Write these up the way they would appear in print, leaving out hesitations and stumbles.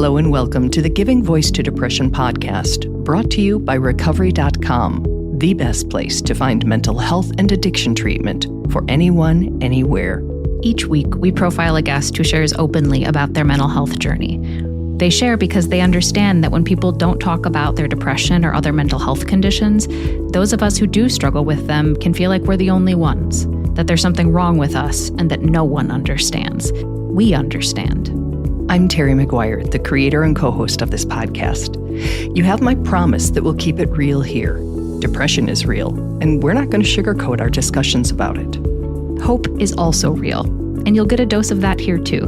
Hello and welcome to the Giving Voice to Depression podcast, brought to you by Recovery.com, the best place to find mental health and addiction treatment for anyone, anywhere. Each week, we profile a guest who shares openly about their mental health journey. They share because they understand that when people don't talk about their depression or other mental health conditions, those of us who do struggle with them can feel like we're the only ones, that there's something wrong with us, and that no one understands. We understand. I'm Terry McGuire, the creator and co-host of this podcast. You have my promise that we'll keep it real here. Depression is real, and we're not going to sugarcoat our discussions about it. Hope is also real, and you'll get a dose of that here too.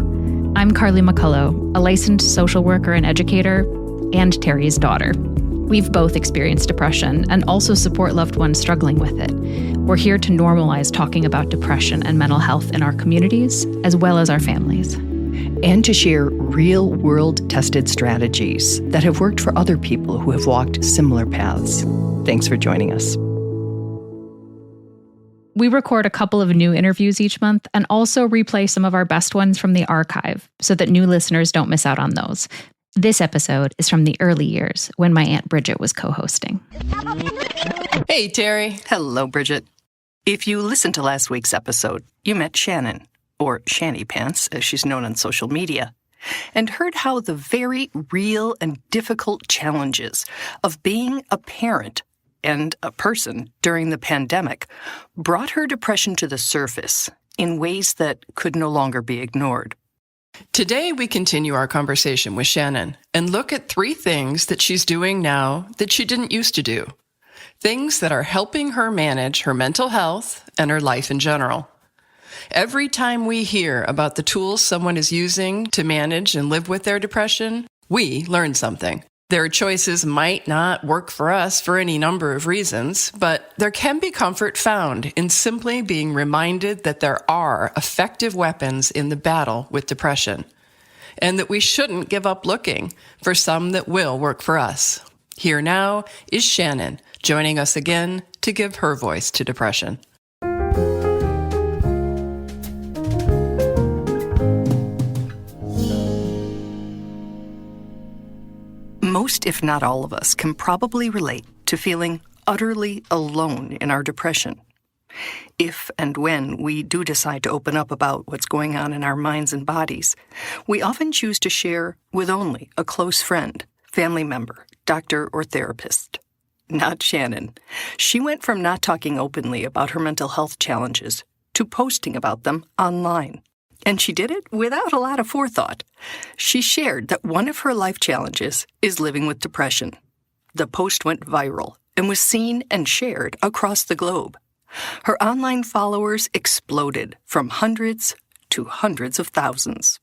I'm Carly McCullough, a licensed social worker and educator, and Terry's daughter. We've both experienced depression and also support loved ones struggling with it. We're here to normalize talking about depression and mental health in our communities, as well as our families. And to share real-world tested strategies that have worked for other people who have walked similar paths. Thanks for joining us. We record a couple of new interviews each month and also replay some of our best ones from the archive so that new listeners don't miss out on those. This episode is from the early years when my Aunt Bridget was co-hosting. Hey, Terry. Hello, Bridget. If you listened to last week's episode, you met Shannon, or Shanny Pants, as she's known on social media, and heard how the very real and difficult challenges of being a parent and a person during the pandemic brought her depression to the surface in ways that could no longer be ignored. Today, we continue our conversation with Shannon and look at 3 things that she's doing now that she didn't used to do. Things that are helping her manage her mental health and her life in general. Every time we hear about the tools someone is using to manage and live with their depression, we learn something. Their choices might not work for us for any number of reasons, but there can be comfort found in simply being reminded that there are effective weapons in the battle with depression, and that we shouldn't give up looking for some that will work for us. Here now is Shannon, joining us again to give her voice to depression. Most, if not all of us, can probably relate to feeling utterly alone in our depression. If and when we do decide to open up about what's going on in our minds and bodies, we often choose to share with only a close friend, family member, doctor, or therapist. Not Shannon. She went from not talking openly about her mental health challenges to posting about them online. And she did it without a lot of forethought. She shared that one of her life challenges is living with depression. The post went viral and was seen and shared across the globe. Her online followers exploded from hundreds to hundreds of thousands.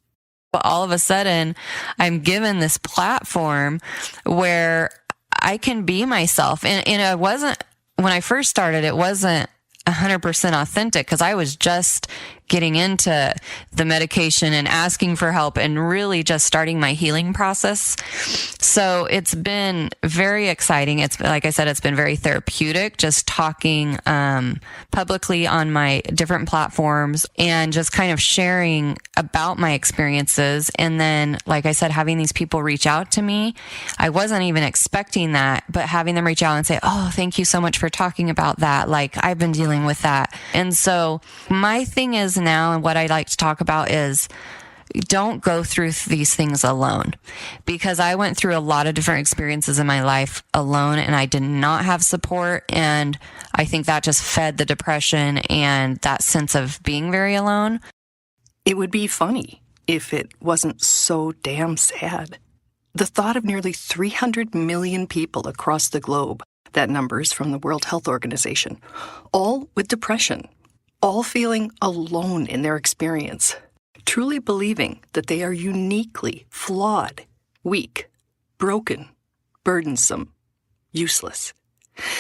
All of a sudden, I'm given this platform where I can be myself. And it wasn't, when I first started, it wasn't 100% authentic because I was just getting into the medication and asking for help and really just starting my healing process. So it's been very exciting. It's, like I said, it's been very therapeutic, just talking publicly on my different platforms and just kind of sharing about my experiences. And then, like I said, having these people reach out to me, I wasn't even expecting that, but having them reach out and say, oh, thank you so much for talking about that. Like, I've been dealing with that. And so my thing is now, and what I like to talk about is, don't go through these things alone, because I went through a lot of different experiences in my life alone and I did not have support. And I think that just fed the depression and that sense of being very alone. It would be funny if it wasn't so damn sad. The thought of nearly 300 million people across the globe, that number is from the World Health Organization, all with depression, all feeling alone in their experience, truly believing that they are uniquely flawed, weak, broken, burdensome, useless,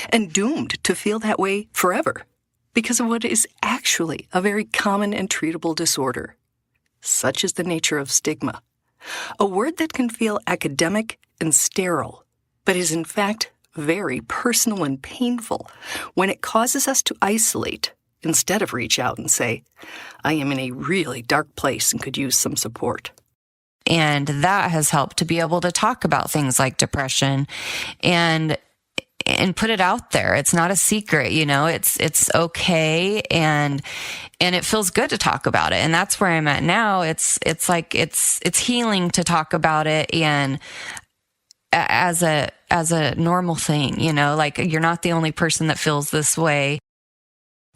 and doomed to feel that way forever because of what is actually a very common and treatable disorder. Such is the nature of stigma, a word that can feel academic and sterile, but is in fact very personal and painful when it causes us to isolate instead of reach out and say, I am in a really dark place and could use some support. And that has helped to be able to talk about things like depression and put it out there. It's not a secret, it's okay. And it feels good to talk about it. And that's where I'm at now. It's like, it's healing to talk about it. And as a normal thing, like you're not the only person that feels this way.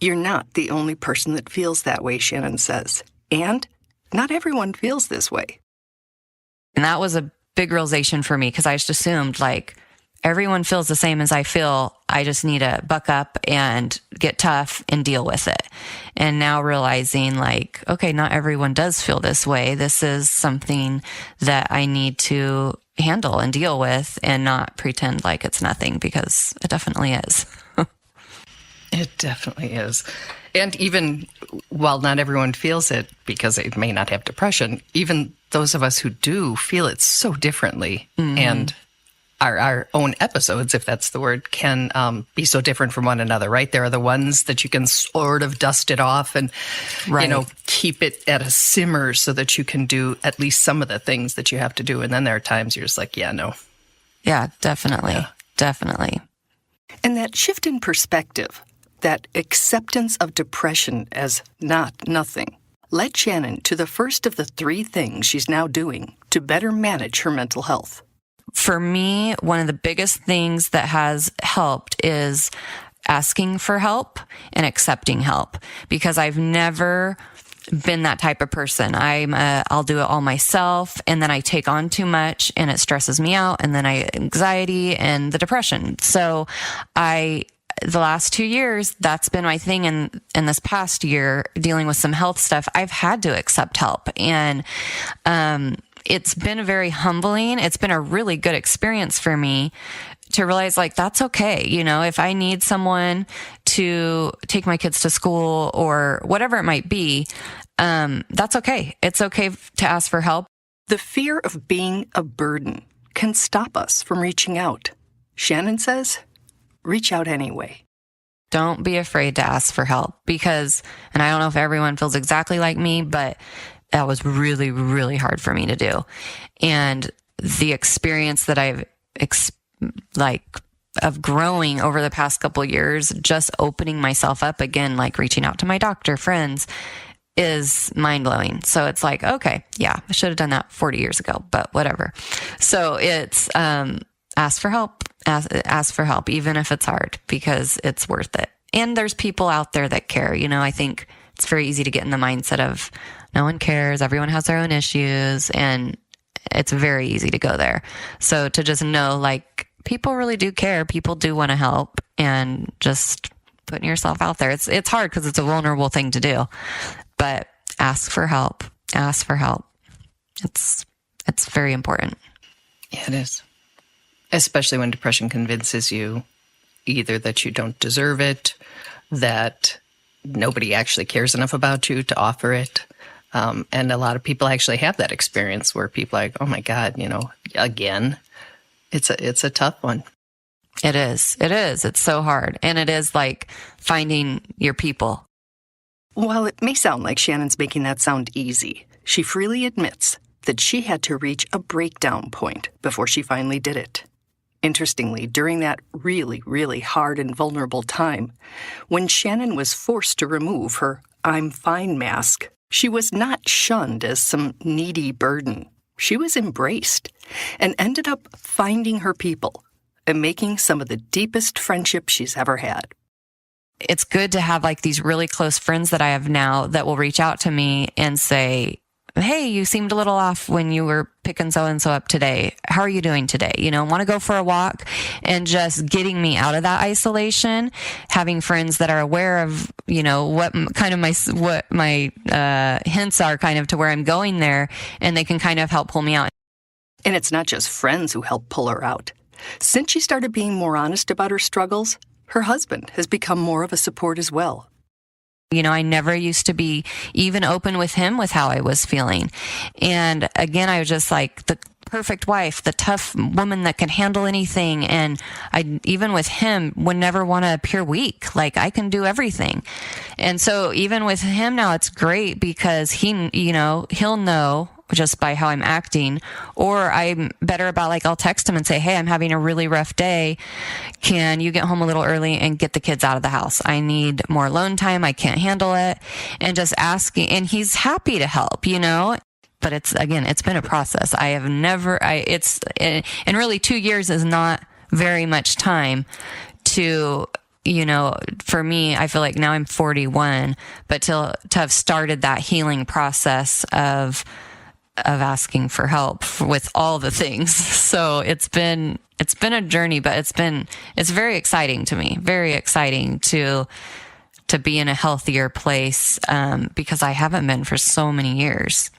You're not the only person that feels that way, Shannon says. And not everyone feels this way. And that was a big realization for me, because I just assumed like everyone feels the same as I feel. I just need to buck up and get tough and deal with it. And now realizing like, okay, not everyone does feel this way. This is something that I need to handle and deal with and not pretend like it's nothing, because it definitely is. It definitely is. And even while not everyone feels it because they may not have depression, even those of us who do feel it so differently. And our own episodes, if that's the word, can be so different from one another, right? There are the ones that you can sort of dust it off and, keep it at a simmer so that you can do at least some of the things that you have to do. And then there are times you're just like, yeah, no. Yeah, definitely. Yeah. Definitely. And that shift in perspective, that acceptance of depression as not nothing, led Shannon to the first of the 3 things she's now doing to better manage her mental health. For me, one of the biggest things that has helped is asking for help and accepting help, because I've never been that type of person. I'll do it all myself, and then I take on too much and it stresses me out, and then anxiety and the depression. So the last 2 years, that's been my thing. And in this past year, dealing with some health stuff, I've had to accept help. And, it's been very humbling. It's been a really good experience for me to realize like, that's okay. If I need someone to take my kids to school or whatever it might be, that's okay. It's okay to ask for help. The fear of being a burden can stop us from reaching out. Shannon says, reach out anyway. Don't be afraid to ask for help, because, and I don't know if everyone feels exactly like me, but that was really, really hard for me to do. And the experience that I've of growing over the past couple of years, just opening myself up again, like reaching out to my doctor, friends, is mind blowing. So it's like, okay, yeah, I should have done that 40 years ago, but whatever. So it's, ask for help, ask for help, even if it's hard, because it's worth it. And there's people out there that care. I think it's very easy to get in the mindset of no one cares. Everyone has their own issues, and it's very easy to go there. So to just know, like, people really do care. People do want to help, and just putting yourself out there. It's hard because it's a vulnerable thing to do, but ask for help. Ask for help. It's very important. Yeah, it is. Especially when depression convinces you either that you don't deserve it, that nobody actually cares enough about you to offer it. And a lot of people actually have that experience where people are like, oh my God, again, it's a tough one. It is. It's so hard. And it is like finding your people. While it may sound like Shannon's making that sound easy, she freely admits that she had to reach a breakdown point before she finally did it. Interestingly, during that really, really hard and vulnerable time, when Shannon was forced to remove her I'm fine mask, she was not shunned as some needy burden. She was embraced and ended up finding her people and making some of the deepest friendships she's ever had. It's good to have like these really close friends that I have now that will reach out to me and say, hey, you seemed a little off when you were picking so-and-so up today. How are you doing today? Want to go for a walk, and just getting me out of that isolation, having friends that are aware of, what my hints are kind of to where I'm going there, and they can kind of help pull me out. And it's not just friends who help pull her out. Since she started being more honest about her struggles, her husband has become more of a support as well. I never used to be even open with him with how I was feeling. And again, I was just like the perfect wife, the tough woman that can handle anything. And I, even with him, would never want to appear weak. Like, I can do everything. And so even with him now, it's great because he'll know just by how I'm acting, or I'm better about like, I'll text him and say, hey, I'm having a really rough day. Can you get home a little early and get the kids out of the house? I need more alone time. I can't handle it. And just asking, and he's happy to help, but it's been a process. And really 2 years is not very much time to, for me, I feel like now I'm 41, but to have started that healing process of asking for help with all the things. So it's been a journey, but it's very exciting to me, very exciting to be in a healthier place, because I haven't been for so many years.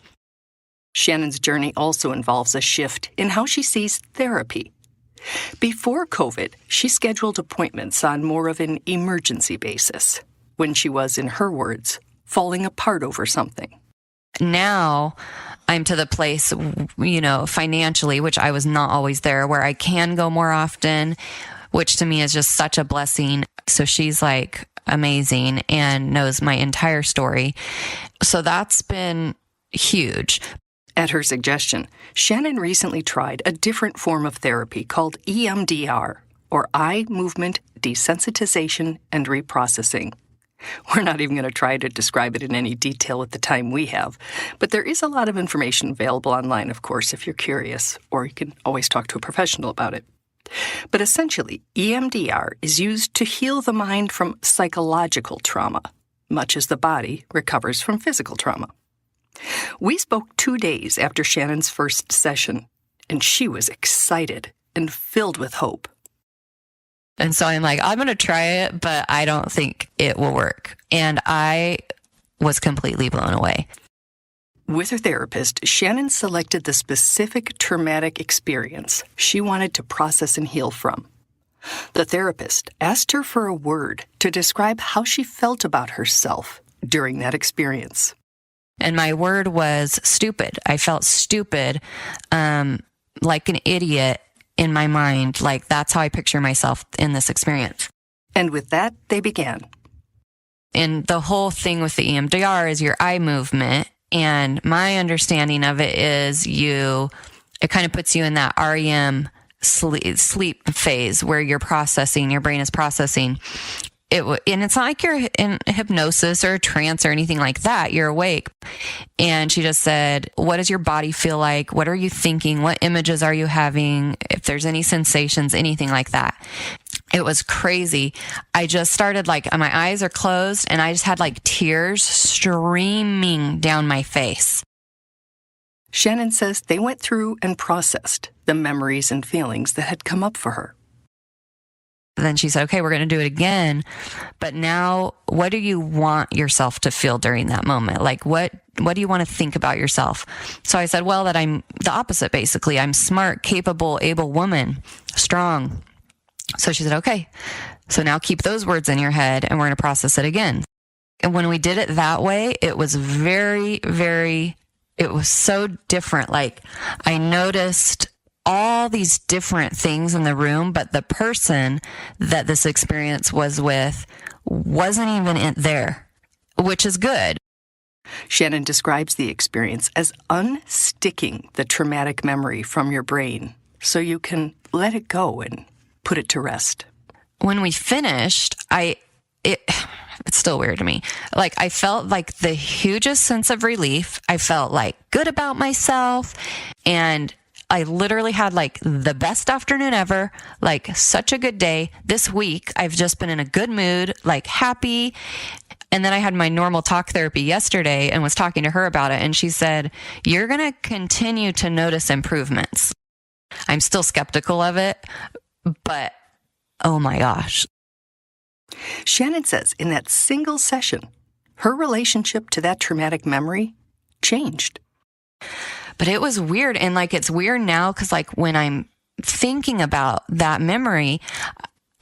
Shannon's journey also involves a shift in how she sees therapy. Before COVID, she scheduled appointments on more of an emergency basis, when she was, in her words, falling apart over something. Now I'm to the place, financially, which I was not always there, where I can go more often, which to me is just such a blessing. So she's like amazing and knows my entire story. So that's been huge. At her suggestion, Shannon recently tried a different form of therapy called EMDR, or Eye Movement Desensitization and Reprocessing. We're not even going to try to describe it in any detail at the time we have, but there is a lot of information available online, of course, if you're curious, or you can always talk to a professional about it. But essentially, EMDR is used to heal the mind from psychological trauma, much as the body recovers from physical trauma. We spoke 2 days after Shannon's first session, and she was excited and filled with hope. And so I'm like, I'm going to try it, but I don't think it will work. And I was completely blown away. With her therapist, Shannon selected the specific traumatic experience she wanted to process and heal from. The therapist asked her for a word to describe how she felt about herself during that experience. And my word was stupid. I felt stupid, like an idiot in my mind. Like, that's how I picture myself in this experience. And with that, they began. And the whole thing with the EMDR is your eye movement. And my understanding of it is it kind of puts you in that REM sleep phase where you're processing, your brain is processing. And it's not like you're in hypnosis or a trance or anything like that. You're awake. And she just said, what does your body feel like? What are you thinking? What images are you having? If there's any sensations, anything like that. It was crazy. I just started my eyes are closed and I just had tears streaming down my face. Shannon says they went through and processed the memories and feelings that had come up for her. Then she said, okay, we're going to do it again. But now, what do you want yourself to feel during that moment? What do you want to think about yourself? So I said, well, that I'm the opposite, basically. I'm smart, capable, able woman, strong. So she said, okay. So now keep those words in your head and we're going to process it again. And when we did it that way, it was very, very, it was so different. I noticed all these different things in the room, but the person that this experience was with wasn't even there, which is good. Shannon describes the experience as unsticking the traumatic memory from your brain so you can let it go and put it to rest. When we finished, it's still weird to me. I felt the hugest sense of relief. I felt good about myself, and I literally had the best afternoon ever, such a good day. This week, I've just been in a good mood, happy. And then I had my normal talk therapy yesterday and was talking to her about it. And she said, you're going to continue to notice improvements. I'm still skeptical of it, but oh my gosh. Shannon says in that single session, her relationship to that traumatic memory changed. But it was weird. And it's weird now because when I'm thinking about that memory,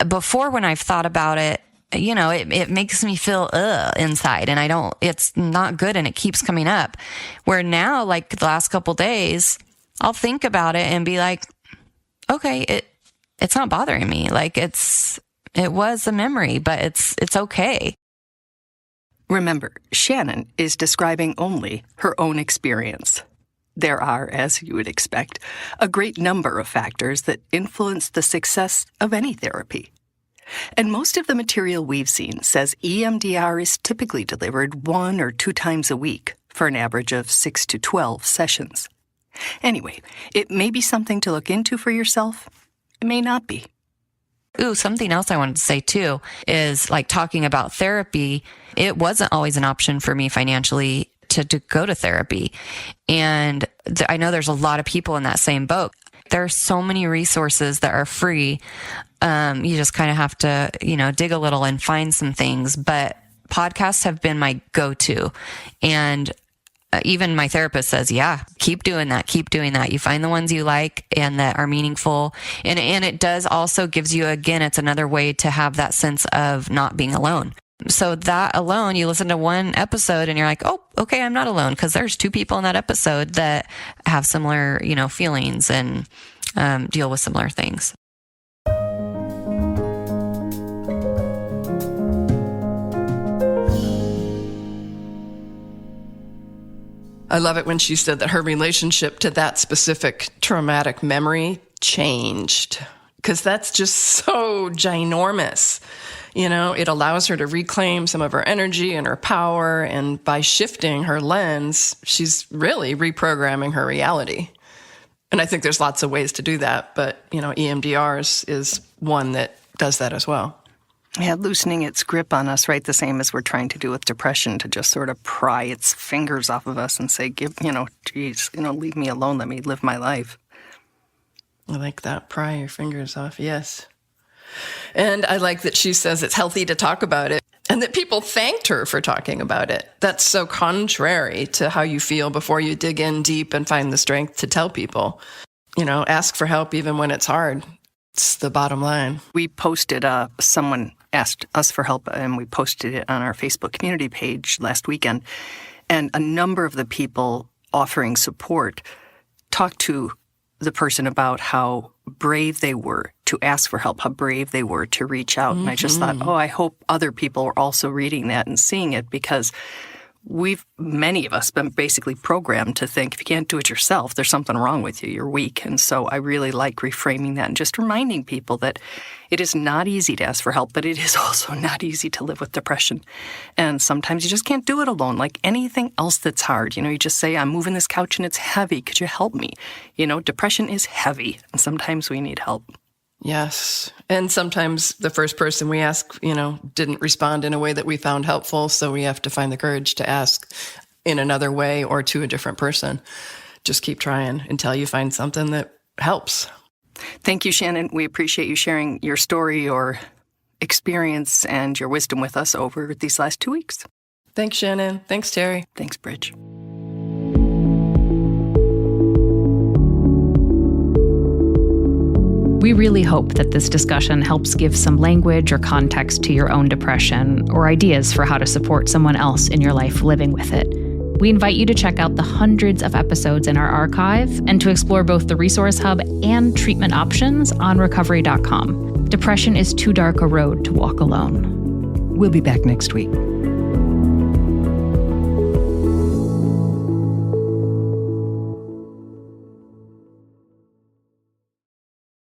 before when I've thought about it, it makes me feel inside, and it's not good and it keeps coming up. Where now, the last couple days, I'll think about it and be okay, it's not bothering me. It was a memory, but it's okay. Remember, Shannon is describing only her own experience. There are, as you would expect, a great number of factors that influence the success of any therapy. And most of the material we've seen says EMDR is typically delivered 1 or 2 times a week for an average of 6 to 12 sessions. Anyway, it may be something to look into for yourself. It may not be. Ooh, something else I wanted to say too is like talking about therapy. It wasn't always an option for me financially to go to therapy. And I know there's a lot of people in that same boat. There are so many resources that are free. You just kind of have to, dig a little and find some things. But podcasts have been my go-to. And even my therapist says, yeah, keep doing that. Keep doing that. You find the ones you like and that are meaningful. And it does also gives you, again, it's another way to have that sense of not being alone. So that alone, you listen to one episode and you're like, oh, okay, I'm not alone, because there's 2 people in that episode that have similar, feelings and deal with similar things. I love it when she said that her relationship to that specific traumatic memory changed, because that's just so ginormous. It allows her to reclaim some of her energy and her power. And by shifting her lens, she's really reprogramming her reality. And I think there's lots of ways to do that. But, EMDR is one that does that as well. Yeah, loosening its grip on us, right? The same as we're trying to do with depression, to just sort of pry its fingers off of us and say, leave me alone. Let me live my life. I like that. Pry your fingers off. Yes. And I like that she says it's healthy to talk about it and that people thanked her for talking about it. That's so contrary to how you feel before you dig in deep and find the strength to tell people. Ask for help even when it's hard. It's the bottom line. We posted, someone asked us for help, and we posted it on our Facebook community page last weekend. And a number of the people offering support talked to the person about how brave they were to ask for help, how brave they were to reach out. And I just thought, I hope other people are also reading that and seeing it, because many of us been basically programmed to think if you can't do it yourself, there's something wrong with you, you're weak. And so I really like reframing that and just reminding people that it is not easy to ask for help, but it is also not easy to live with depression. And sometimes you just can't do it alone. Like anything else that's hard, you just say, I'm moving this couch and it's heavy. Could you help me? Depression is heavy, and sometimes we need help. Yes. And sometimes the first person we ask, didn't respond in a way that we found helpful. So we have to find the courage to ask in another way or to a different person. Just keep trying until you find something that helps. Thank you, Shannon. We appreciate you sharing your story, your experience, and your wisdom with us over these last 2 weeks. Thanks, Shannon. Thanks, Terry. Thanks, Bridge. We really hope that this discussion helps give some language or context to your own depression, or ideas for how to support someone else in your life living with it. We invite you to check out the hundreds of episodes in our archive and to explore both the Resource Hub and treatment options on recovery.com. Depression is too dark a road to walk alone. We'll be back next week.